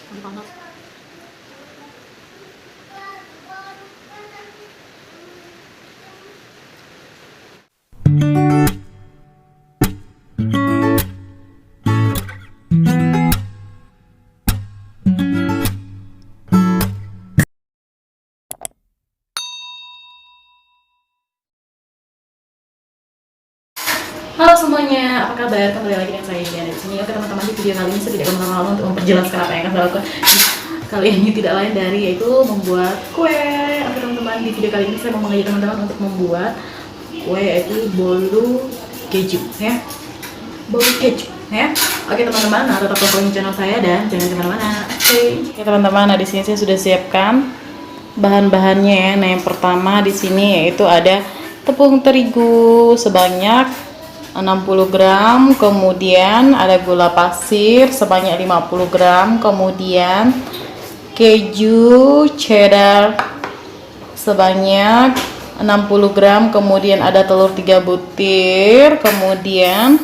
Aduh, panas. Halo semuanya, apa kabar? Kembali lagi dengan saya Diana di sini. Oke teman-teman, di video kali ini saya tidak akan lama-lama untuk memperjelaskan apa yang akan saya lakukan. Kali ini tidak lain dari yaitu membuat kue. Oke teman-teman, di video kali ini saya mau mengajak teman-teman untuk membuat kue yaitu bolu keju ya. Bolu keju ya. Oke teman-teman, nah tetap tonton channel saya dan jangan kemana-mana. Oke teman-teman, nah di sini saya sudah siapkan bahan-bahannya ya. Nah yang pertama di sini yaitu ada tepung terigu sebanyak 60 gram, kemudian ada gula pasir sebanyak 50 gram, kemudian keju cheddar sebanyak 60 gram, kemudian ada telur 3 butir, kemudian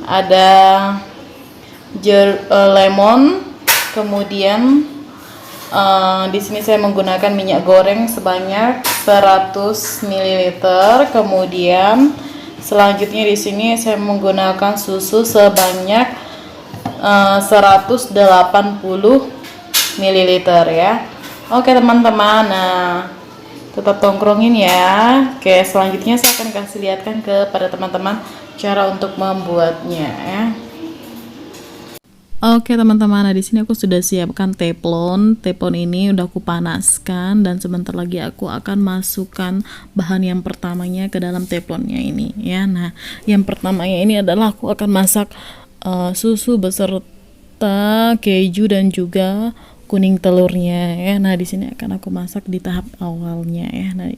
ada lemon, kemudian di sini saya menggunakan minyak goreng sebanyak 100 ml, kemudian selanjutnya di sini saya menggunakan susu sebanyak 180 ml ya. Oke teman-teman, nah tetap tongkrongin ya. Oke, selanjutnya saya akan kasih lihatkan kepada teman-teman cara untuk membuatnya ya. Oke teman-teman, nah di sini aku sudah siapkan teflon. Teflon ini udah aku panaskan dan sebentar lagi aku akan masukkan bahan yang pertamanya ke dalam teflonnya ini ya. Nah, yang pertamanya ini adalah aku akan masak susu beserta keju dan juga kuning telurnya ya. Nah, di sini akan aku masak di tahap awalnya ya. Nah,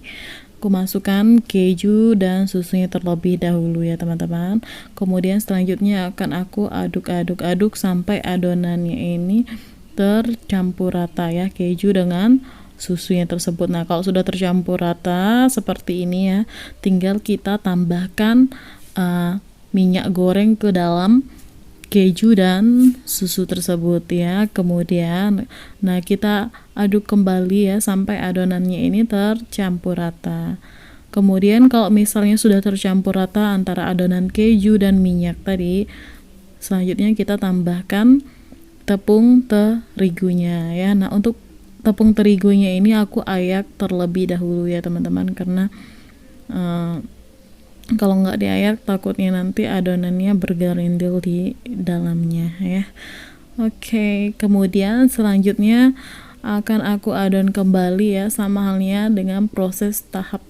aku masukkan keju dan susunya terlebih dahulu ya teman-teman. Kemudian selanjutnya akan aku aduk-aduk sampai adonannya ini tercampur rata ya, keju dengan susunya tersebut. Nah kalau sudah tercampur rata seperti ini ya, tinggal kita tambahkan minyak goreng ke dalam keju dan susu tersebut ya. Kemudian nah kita aduk kembali ya sampai adonannya ini tercampur rata. Kemudian kalau misalnya sudah tercampur rata antara adonan keju dan minyak tadi, selanjutnya kita tambahkan tepung terigunya ya. Nah untuk tepung terigunya ini aku ayak terlebih dahulu ya teman-teman, karena kalau nggak diayak takutnya nanti adonannya bergerindil di dalamnya ya. Oke, kemudian selanjutnya akan aku adon kembali ya, sama halnya dengan proses tahap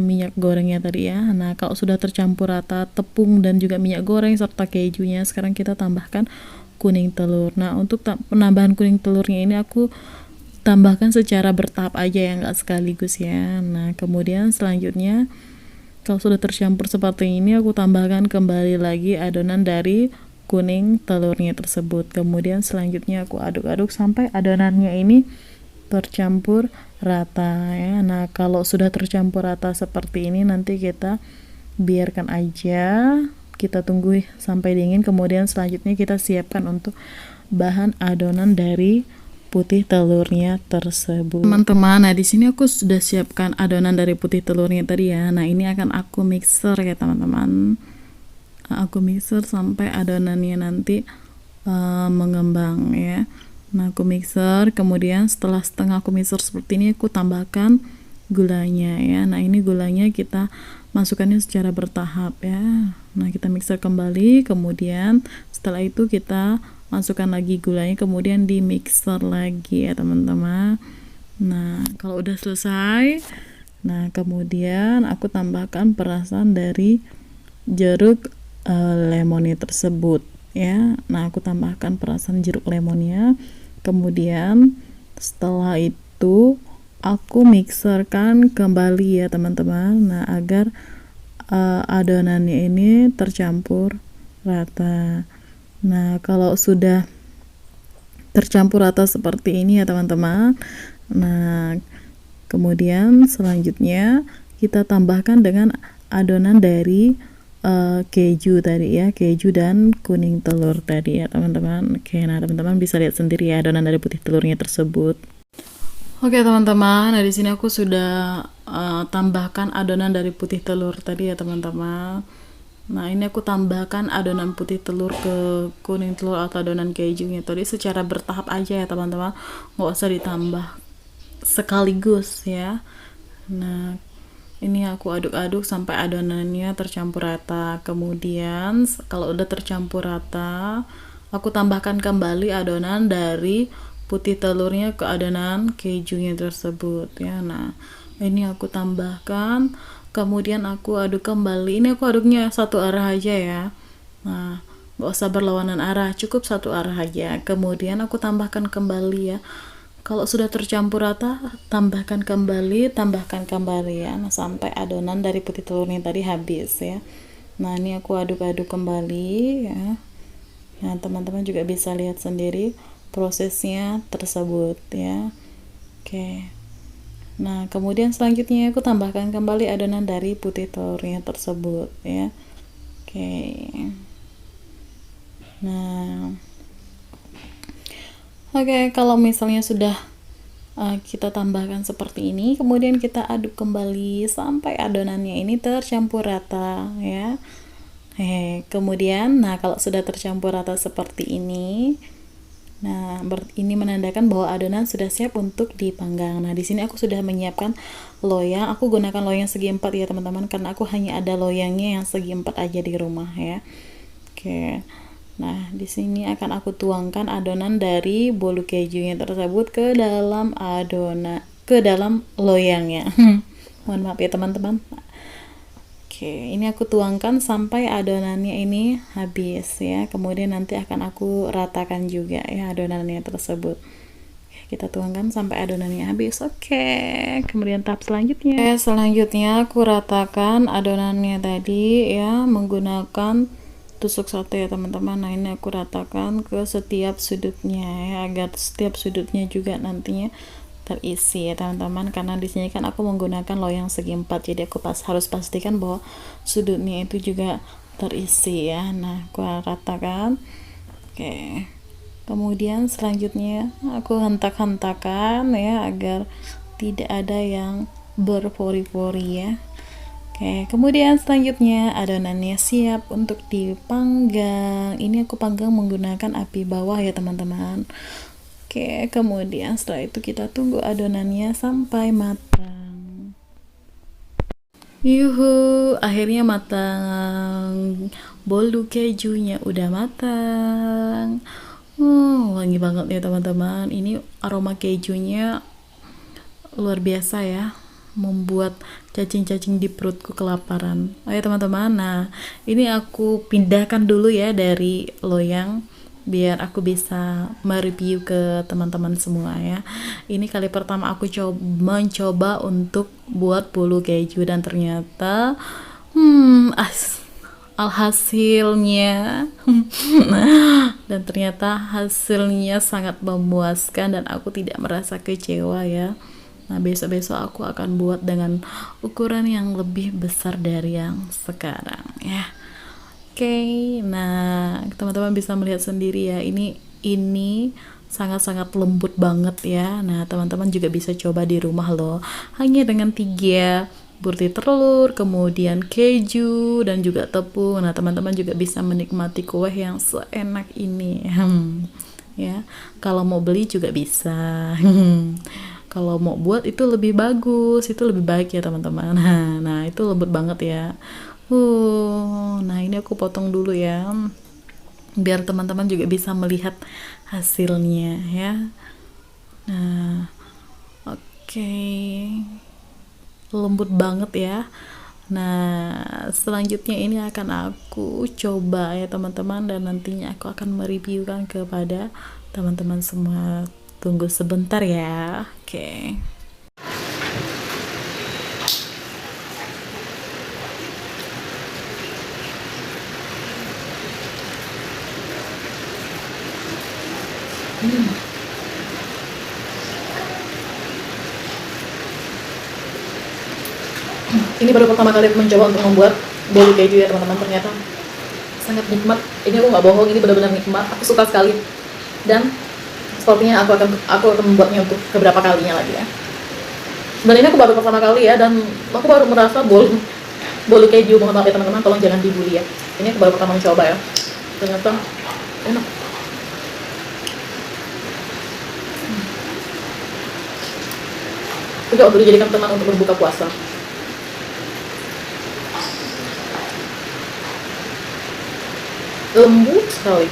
minyak gorengnya tadi ya. Nah kalau sudah tercampur rata tepung dan juga minyak goreng serta kejunya, sekarang kita tambahkan kuning telur. Nah untuk penambahan kuning telurnya ini aku tambahkan secara bertahap aja ya, nggak sekaligus ya. Nah kemudian selanjutnya kalau sudah tercampur seperti ini, aku tambahkan kembali lagi adonan dari kuning telurnya tersebut. Kemudian selanjutnya aku aduk-aduk sampai adonannya ini tercampur rata ya. Nah kalau sudah tercampur rata seperti ini, nanti kita biarkan aja, kita tunggu sampai dingin. Kemudian selanjutnya kita siapkan untuk bahan adonan dari putih telurnya tersebut. Teman-teman, nah di sini aku sudah siapkan adonan dari putih telurnya tadi ya. Nah ini akan aku mixer ya teman-teman. Aku mixer sampai adonannya nanti mengembang ya. Nah aku mixer, kemudian setelah setengah aku mixer seperti ini, aku tambahkan gulanya ya. Nah ini gulanya kita masukkannya secara bertahap ya. Nah kita mixer kembali, kemudian setelah itu kita masukkan lagi gulanya, kemudian di mixer lagi ya teman-teman. Nah kalau udah selesai, nah kemudian aku tambahkan perasan dari jeruk lemonnya tersebut ya. Nah aku tambahkan perasan jeruk lemonnya, kemudian setelah itu aku mixerkan kembali ya teman-teman. Nah agar adonannya ini tercampur rata. Nah kalau sudah tercampur rata seperti ini ya teman-teman, nah kemudian selanjutnya kita tambahkan dengan adonan dari keju tadi ya, keju dan kuning telur tadi ya teman-teman. Oke, nah teman-teman bisa lihat sendiri ya adonan dari putih telurnya tersebut. Oke teman-teman, nah di sini aku sudah tambahkan adonan dari putih telur tadi ya teman-teman. Nah ini aku tambahkan adonan putih telur ke kuning telur atau adonan kejunya tadi secara bertahap aja ya teman-teman, nggak usah ditambah sekaligus ya. Nah ini aku aduk-aduk sampai adonannya tercampur rata. Kemudian kalau udah tercampur rata, aku tambahkan kembali adonan dari putih telurnya ke adonan kejunya tersebut ya. Nah ini aku tambahkan, kemudian aku aduk kembali. Ini aku aduknya satu arah aja ya. Nah gak usah berlawanan arah, cukup satu arah aja. Kemudian aku tambahkan kembali ya. Kalau sudah tercampur rata, tambahkan kembali ya. Nah, sampai adonan dari putih telurnya tadi habis ya. Nah ini aku aduk-aduk kembali ya. Nah teman-teman juga bisa lihat sendiri prosesnya tersebut ya. Oke, nah kemudian selanjutnya aku tambahkan kembali adonan dari putih telurnya tersebut ya. Oke, nah kalau misalnya sudah kita tambahkan seperti ini, kemudian kita aduk kembali sampai adonannya ini tercampur rata ya. Kemudian kalau sudah tercampur rata seperti ini, nah ini menandakan bahwa adonan sudah siap untuk dipanggang. Nah di sini aku sudah menyiapkan loyang. Aku gunakan loyang segi 4 ya teman-teman, karena aku hanya ada loyangnya yang segi 4 aja di rumah ya. Oke, nah di sini akan aku tuangkan adonan dari bolu kejunya tersebut ke dalam loyangnya. Mohon maaf ya teman-teman. Oke, ini aku tuangkan sampai adonannya ini habis ya. Kemudian nanti akan aku ratakan juga ya adonannya tersebut. Kita tuangkan sampai adonannya habis. Oke, kemudian tahap selanjutnya. Selanjutnya aku ratakan adonannya tadi ya menggunakan tusuk sate ya teman-teman. Nah ini aku ratakan ke setiap sudutnya ya, agar setiap sudutnya juga nantinya terisi ya teman-teman, karena di sini kan aku menggunakan loyang segi 4, jadi aku harus pastikan bahwa sudutnya itu juga terisi ya. Nah aku ratakan. Oke, kemudian selanjutnya aku hentak-hentakan ya agar tidak ada yang berpori-pori ya. Oke, kemudian selanjutnya adonannya siap untuk dipanggang. Ini aku panggang menggunakan api bawah ya teman-teman. Oke, kemudian setelah itu kita tunggu adonannya sampai matang. Yuhu, akhirnya matang. Bolu kejunya udah matang. Wangi banget ya teman-teman. Ini aroma kejunya luar biasa ya, membuat cacing-cacing di perutku kelaparan. Ayo teman-teman, nah ini aku pindahkan dulu ya dari loyang biar aku bisa mereview ke teman-teman semua ya. Ini kali pertama aku mencoba untuk buat bolu keju dan ternyata alhasilnya dan ternyata hasilnya sangat memuaskan dan aku tidak merasa kecewa ya. Nah besok-besok aku akan buat dengan ukuran yang lebih besar dari yang sekarang ya. Oke, nah teman-teman bisa melihat sendiri ya, ini sangat-sangat lembut banget ya. Nah teman-teman juga bisa coba di rumah loh, hanya dengan 3 butir telur, kemudian keju dan juga tepung. Nah teman-teman juga bisa menikmati kue yang seenak ini ya. Kalau mau beli juga bisa. Kalau mau buat itu lebih bagus, itu lebih baik ya teman-teman. Nah itu lembut banget ya. Nah ini aku potong dulu ya, biar teman-teman juga bisa melihat hasilnya ya. Nah, oke. Lembut banget ya. Nah, selanjutnya ini akan aku coba ya teman-teman, dan nantinya aku akan mereviewkan kepada teman-teman semua. Tunggu sebentar ya. Oke. Ini baru pertama kali mencoba untuk membuat bolu keju ya teman-teman, ternyata sangat nikmat. Ini aku nggak bohong, ini benar-benar nikmat, aku suka sekali. Dan sepertinya aku akan membuatnya untuk beberapa kalinya lagi ya. Dan ini aku baru pertama kali ya, dan aku baru merasa bolu keju. Mohon maaf ya teman-teman, tolong jangan dibully ya. Ini aku baru pertama mencoba ya, ternyata enak. Juga untuk dijadikan teman untuk berbuka puasa. Lembut sekali.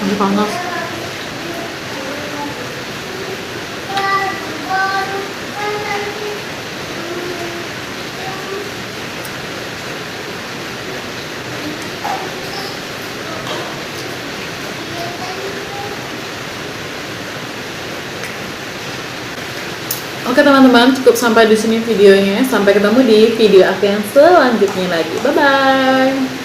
Ini panas. Oke teman-teman, cukup sampai di sini videonya. Sampai ketemu di video aku yang selanjutnya lagi. Bye bye.